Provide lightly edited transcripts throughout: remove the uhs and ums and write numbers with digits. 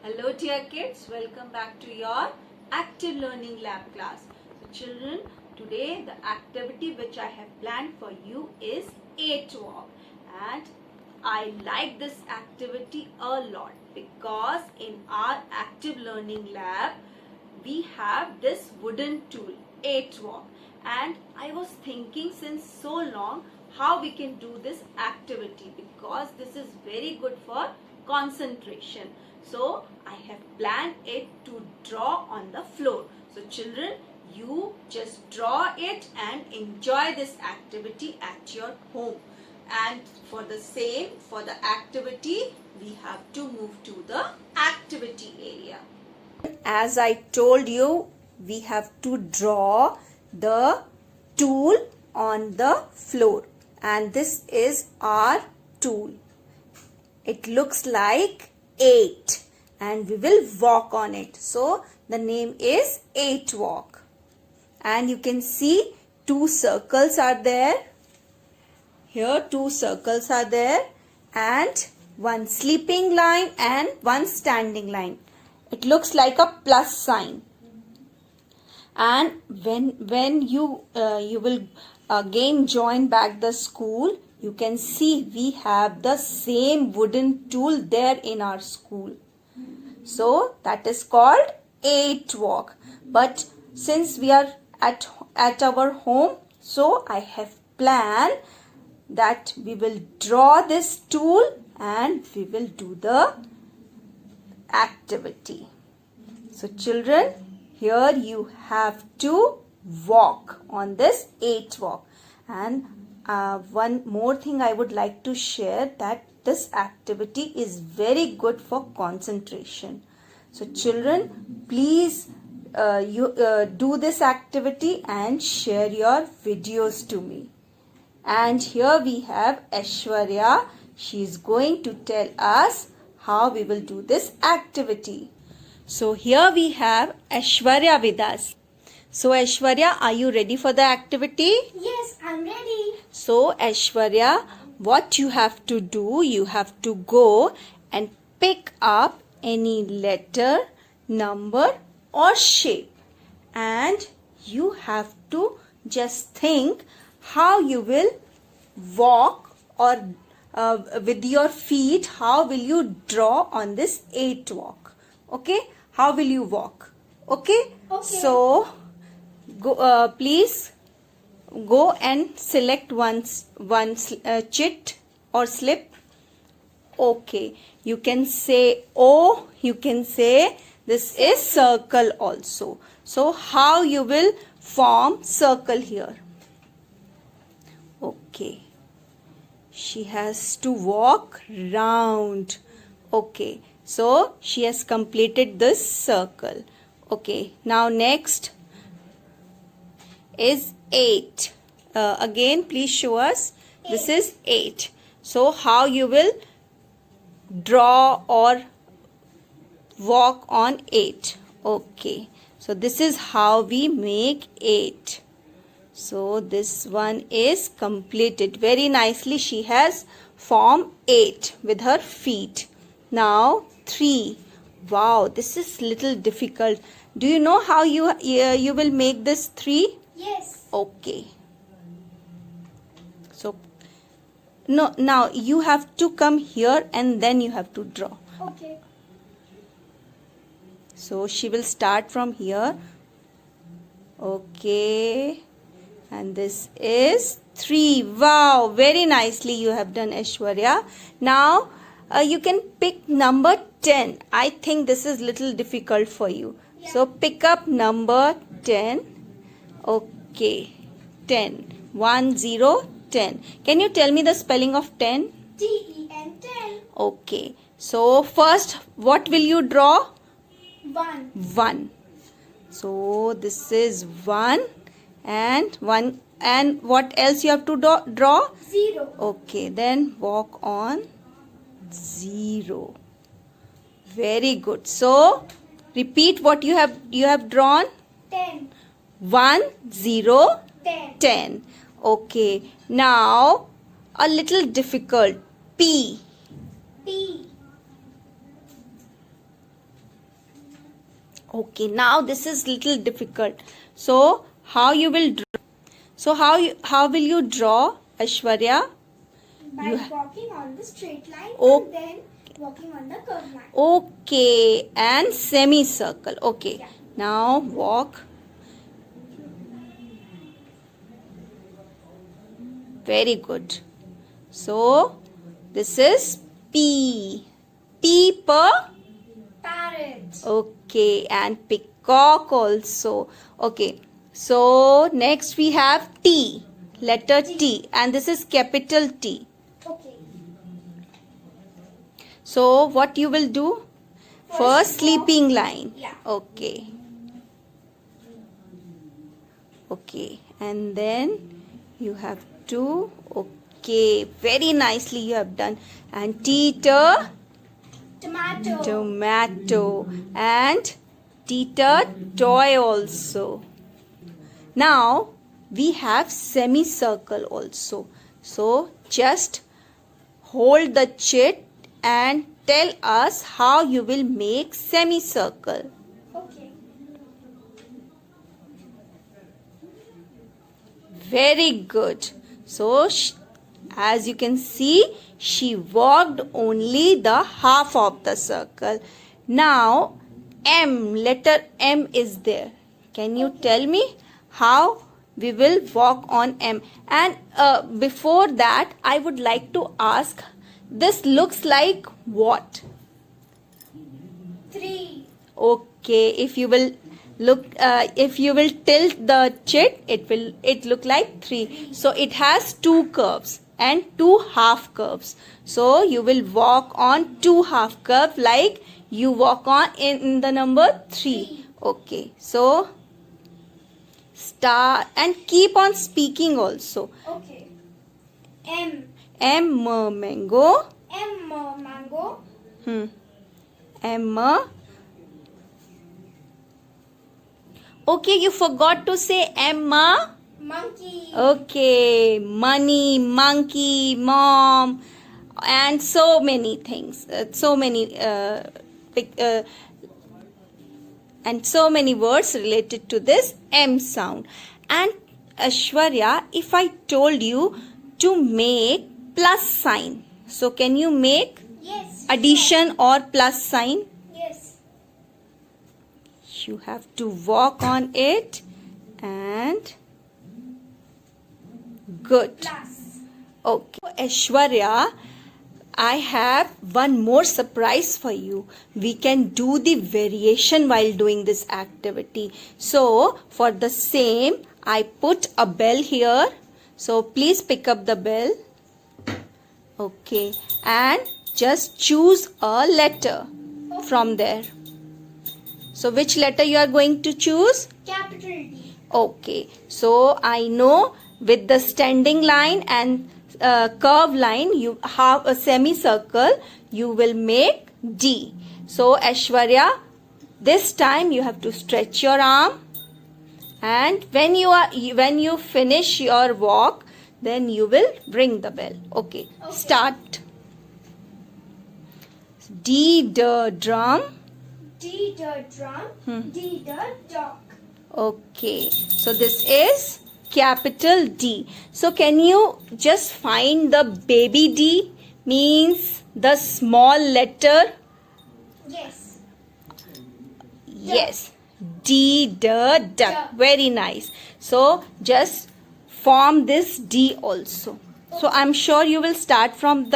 Hello dear kids, welcome back to your active learning lab class. So children, today the activity which I have planned for you is 8 walk, and I like this activity a lot because in our active learning lab we have this wooden tool 8 walk, and I was thinking since so long how we can do this activity because this is very good for concentration. So I have planned it to draw on the floor. So children, you just draw it and enjoy this activity at your home. And for the same, for the activity, we have to move to the activity area. As I told you, we have to draw the tool on the floor, and this is our tool. It looks like 8 and we will walk on it. So the name is 8 walk. And you can see 2 circles are there. Here 2 circles are there and 1 sleeping line and 1 standing line. It looks like a plus sign. And when you will again join back the school, you can see we have the same wooden tool there in our school. So that is called 8 walk. But since we are at our home, so I have planned that we will draw this tool and we will do the activity. So children, here you have to walk on this 8 walk. And one more thing I would like to share, that this activity is very good for concentration. So children, please do this activity and share your videos to me. And here we have Aishwarya. She is going to tell us how we will do this activity. So here we have Aishwarya with us. So Aishwarya, are you ready for the activity? Yes, I'm ready. So Aishwarya, what you have to do, you have to go and pick up any letter, number or shape, and you have to just think how you will walk, or with your feet how will you draw on this 8 walk. Okay, how will you walk? Okay. So go, please go and select one chit or slip. Okay, you can say O, you can say this is circle also. So how you will form circle here? Okay, she has to walk round. Okay, so she has completed this circle. Okay, now next is 8. Again, please show us. This is 8. So how you will draw or walk on 8? Okay, so this is how we make 8. So this one is completed. Very nicely she has formed 8 with her feet. Now 3. Wow, this is little difficult. Do you know how you will make this 3? Yes. Okay. So no, now you have to come here and then you have to draw. Okay. So she will start from here. Okay. And this is 3. Wow, very nicely you have done, Aishwarya. Now you can pick number 10. I think this is little difficult for you. Yeah. So pick up number 10. Okay, 10. 1, 0, 10. Can you tell me the spelling of 10? T-E-N, 10. Okay. So first, what will you draw? 1. 1. So this is 1 and 1. And what else you have to draw? 0. Okay, then walk on 0. Very good. So repeat what you have drawn. 10. 1, 0, 10. 10. Okay. Now a little difficult. P. P. Okay, now this is little difficult. So how you will draw? So how will you draw, Aishwarya? By You walking on the straight line Oh. and then walking on the curved line. Okay, and semicircle. Okay, Yeah. now walk. Very good. So this is P. P per. Parrot. Okay, and peacock also. Okay, so next we have T. Letter T, and this is capital T. Okay. So what you will do? First walk. sleeping line. Yeah. Okay. Okay, and then you have to. Okay, very nicely you have done. And Teeter, Tomato. tomato, and Teeter toy also. Now we have semicircle also. So just hold the chit and tell us how you will make semicircle. Okay. Very good. So as you can see, she walked only the half of the circle. Now M, letter M is there. Can you tell me how we will walk on M? And before that, I would like to ask, this looks like what? 3. Okay, if you will look, if you will tilt the chit, it look like 3. So it has 2 curves and 2 half curves. So you will walk on 2 half curve like you walk on in the number 3. Okay, so start and keep on speaking also. Okay. M. M mango. M mango. M. Okay, you forgot to say Emma. Monkey. Okay, money, monkey, mom, and so many things. And so many words related to this M sound. And Aishwarya, if I told you to make plus sign, so can you make Yes. addition or plus sign? Yes. You have to walk on it and good. Plus. Okay, Aishwarya, I have one more surprise for you. We can do the variation while doing this activity. So, for the same, I put a bell here. So, please pick up the bell. Okay, and just choose a letter from there. So, which letter you are going to choose? Capital D. Okay, so I know with the standing line and curve line, you have a semicircle, you will make D. So Aishwarya, this time you have to stretch your arm, and when you finish your walk, then you will ring the bell. Okay. Start. D the drum. D the drum. D the dog. Okay, so this is capital D. So can you just find the baby D, means the small letter? Yes. Yes, D the duck. Very nice. So just form this D also. So I'm sure you will start from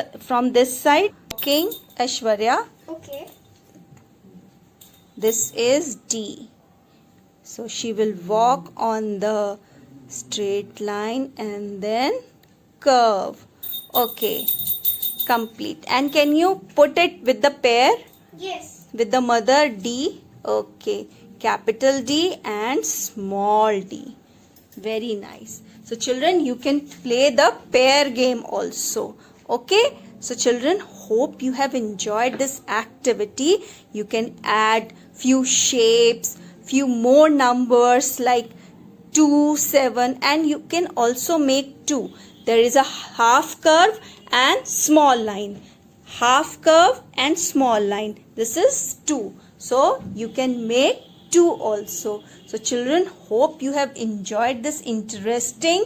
this side. Okay, Aishwarya, Okay. this is D. So she will walk on the straight line and then curve. Okay, complete. And can you put it with the pair? Yes. With the mother D? Okay, capital D and small d. Very nice. So children, you can play the pair game also. Okay, so children, hope you have enjoyed this activity. You can add few shapes, few more numbers like 2, 7, and you can also make 2. There is a half curve and small line. Half curve and small line. This is 2. So you can make 2 also. So children, hope you have enjoyed this interesting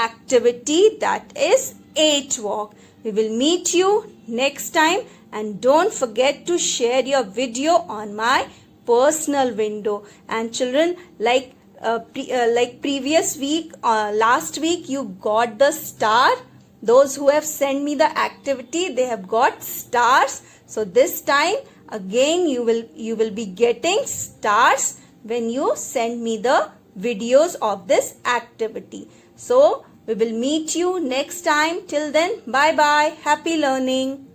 activity, that is 8 walk. We will meet you next time, and don't forget to share your video on my personal window. And children, like previous week, last week you got the star. Those who have sent me the activity, they have got stars. So this time again you will be getting stars when you send me the videos of this activity. So we will meet you next time. Till then, bye bye. Happy learning.